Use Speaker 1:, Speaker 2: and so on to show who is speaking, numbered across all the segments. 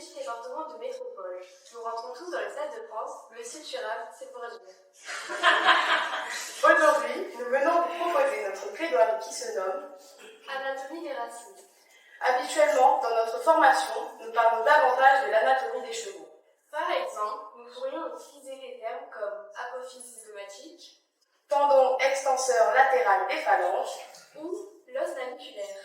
Speaker 1: petit département de métropole. Nous rentrons tous dans le Stade de France. Monsieur Thuram, c'est pour agir.
Speaker 2: Aujourd'hui, nous venons vous proposer notre plaidoirie qui se nomme
Speaker 1: Anatomie des racines.
Speaker 2: Habituellement, dans notre formation, nous parlons davantage de l'anatomie des chevaux.
Speaker 1: Par exemple, nous pourrions utiliser des termes comme apophyse zygomatique,
Speaker 2: Tendon extenseur latéral des phalanges
Speaker 1: ou l'os naviculaire.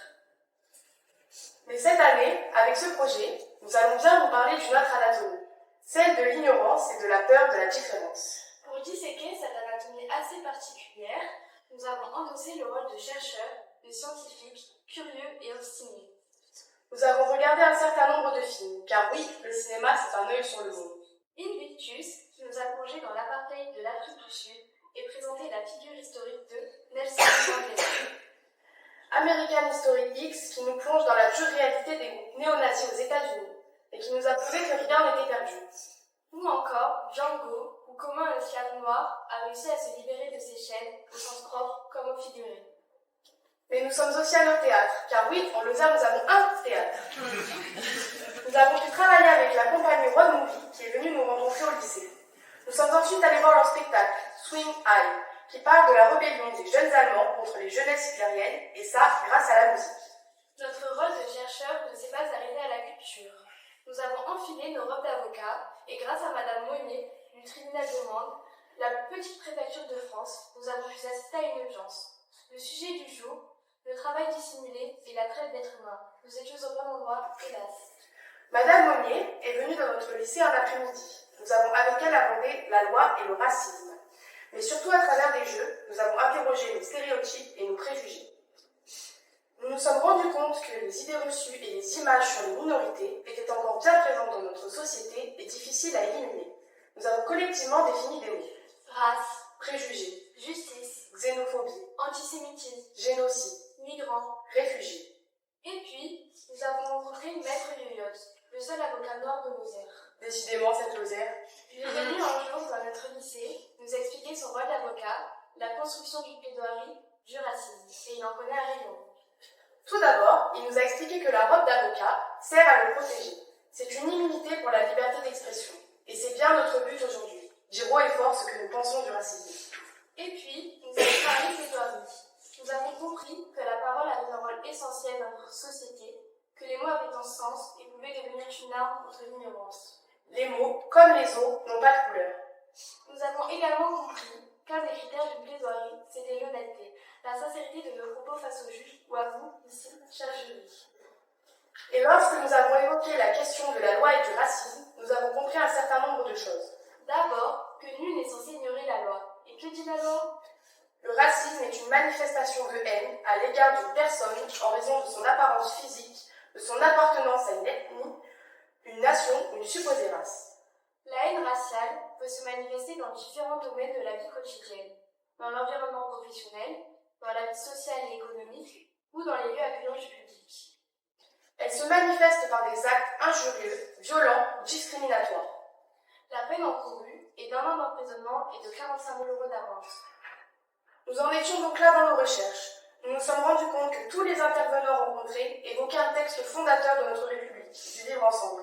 Speaker 2: Mais cette année, avec ce projet, nous allons bien vous parler d'une autre anatomie, celle de l'ignorance et de la peur de la différence.
Speaker 1: Pour disséquer cette anatomie assez particulière, nous avons endossé le rôle de chercheurs, de scientifiques, curieux et obstinés.
Speaker 2: Nous avons regardé un certain nombre de films, car oui, le cinéma c'est un œil sur le monde.
Speaker 1: Invictus, qui nous a plongé dans l'apartheid de l'Afrique du Sud et présenté la figure historique de Nelson Mandela.
Speaker 2: American History X, qui nous plonge dans la dure réalité des groupes néo-nazis aux États-Unis et qui nous a prouvé que rien n'était perdu.
Speaker 1: Ou encore Django, ou comment un esclave noir a réussi à se libérer de ses chaînes, au sens propre comme au figuré.
Speaker 2: Mais nous sommes aussi allés au théâtre, car oui, en Lausanne, nous avons un théâtre. Nous avons pu travailler avec la compagnie Road Movie, qui est venue nous rencontrer au lycée. Nous sommes ensuite allés voir leur spectacle, Swing High, qui parle de la rébellion des jeunes Allemands contre les jeunesses hitlériennes, et ça, grâce à la musique.
Speaker 1: Notre rôle de chercheur ne s'est pas arrêté à la culture. Nous avons enfilé nos robes d'avocat, et grâce à Madame Monnier, du tribunal de Mende, la petite préfecture de France, nous avons pu assister à une audience. Le sujet du jour, le travail dissimulé et la traite d'êtres humains. Nous étions au bon endroit, hélas.
Speaker 2: Madame Monnier est venue dans notre lycée un après-midi. Nous avons avec elle abordé la loi et le racisme. Mais surtout à travers des jeux, nous avons interrogé nos stéréotypes et nos préjugés. Nous nous sommes rendus compte que les idées reçues et les images sur les minorités étaient encore bien présentes dans notre société et difficiles à éliminer. Nous avons collectivement défini des mots.
Speaker 1: Race,
Speaker 2: Préjugés,
Speaker 1: justice,
Speaker 2: xénophobie,
Speaker 1: antisémitisme,
Speaker 2: génocide,
Speaker 1: migrants.
Speaker 2: réfugiés.
Speaker 1: Et puis, nous avons rencontré Maître Yoyote, le seul avocat noir de Lozère.
Speaker 2: Décidément, cette Lozère.
Speaker 1: Il est venu un jour dans notre lycée nous expliquer son rôle d'avocat, la construction d'une plaidoirie, du racisme, et il en connaît un rayon.
Speaker 2: Tout d'abord, il nous a expliqué que la robe d'avocat sert à le protéger. C'est une immunité pour la liberté d'expression. Et c'est bien notre but aujourd'hui, dire haut et fort ce que nous pensons du racisme.
Speaker 1: Et puis, nous avons parlé de plaidoirie. Nous avons compris que la parole avait un rôle essentiel dans notre société, que les mots avaient un sens et pouvaient devenir une arme contre l'ignorance.
Speaker 2: Les mots, comme les os, n'ont pas de couleur.
Speaker 1: Nous avons également compris qu'un des critères d'une plaidoirie, c'était l'honnêteté, la sincérité de nos propos face au juge ou à vous, ici, cher jury.
Speaker 2: Et lorsque nous avons évoqué la question de la loi et du racisme, nous avons compris un certain nombre de choses.
Speaker 1: D'abord, que nul n'est censé ignorer la loi. Et que dit la loi ?
Speaker 2: Le racisme est une manifestation de haine à l'égard d'une personne en raison de son apparence physique, de son appartenance à une ethnie, une nation ou une supposée race.
Speaker 1: La haine raciale peut se manifester dans différents domaines de la vie quotidienne, dans l'environnement professionnel, dans la vie sociale et économique, ou dans les lieux accueillants du public.
Speaker 2: Elle se manifeste par des actes injurieux, violents ou discriminatoires.
Speaker 1: La peine encourue est d'1 an d'emprisonnement et de 45 000 € d'amende.
Speaker 2: Nous en étions donc là dans nos recherches. Nous nous sommes rendus compte que tous les intervenants rencontrés évoquaient un texte fondateur de notre République, du vivre ensemble.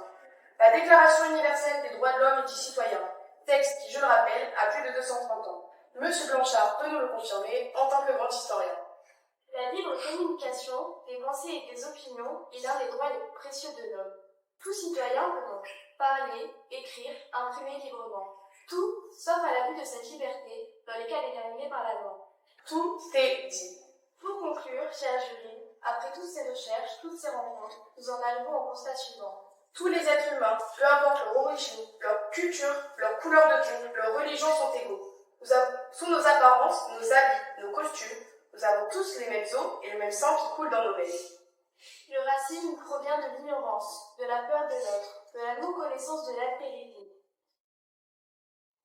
Speaker 2: La Déclaration universelle des droits de l'homme et du citoyen, texte qui, je le rappelle, a plus de 230 ans. Monsieur Blanchard peut nous le confirmer en tant que grand historien.
Speaker 1: La libre communication des pensées et des opinions est l'un des droits les plus précieux de l'homme. Tout citoyen peut donc parler, écrire, imprimer librement. Tout, sauf à l'abus de cette liberté, dans les cas déterminés par la loi.
Speaker 2: Tout est dit.
Speaker 1: Pour conclure, cher jury, après toutes ces recherches, toutes ces rencontres, nous en arrivons au constat suivant.
Speaker 2: Tous les êtres humains, peu importe leur origine, leur culture, leur couleur de peau, leur religion sont égaux. Sous nos apparences, nos habits, nos costumes, nous avons tous les mêmes os et le même sang qui coule dans nos veines.
Speaker 1: Le racisme provient de l'ignorance, de la peur de l'autre, de la non-connaissance de l'altérité.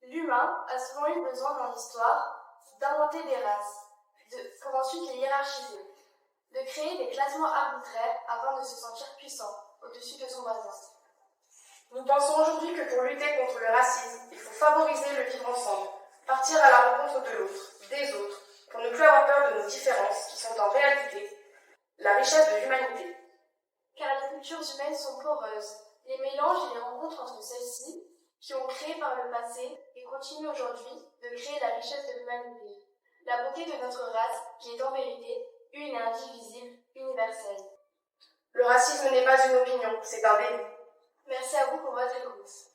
Speaker 1: L'humain a souvent eu besoin dans l'histoire d'inventer des races, pour ensuite les hiérarchiser, de créer des classements arbitraires afin de se sentir puissant, au-dessus de son voisin.
Speaker 2: Nous pensons aujourd'hui que pour lutter contre le racisme, il faut favoriser le vivre ensemble, partir à la rencontre de l'autre, des autres, pour ne plus avoir peur de nos différences qui sont en réalité la richesse de l'humanité.
Speaker 1: Car les cultures humaines sont poreuses, Les mélanges et les rencontres entre celles-ci, qui ont créé par le passé et continuent aujourd'hui de créer la richesse de l'humanité. La beauté de notre race, qui est en vérité une et indivisible, universelle.
Speaker 2: Le racisme n'est pas une opinion, c'est un délit.
Speaker 1: Merci à vous pour votre écoute.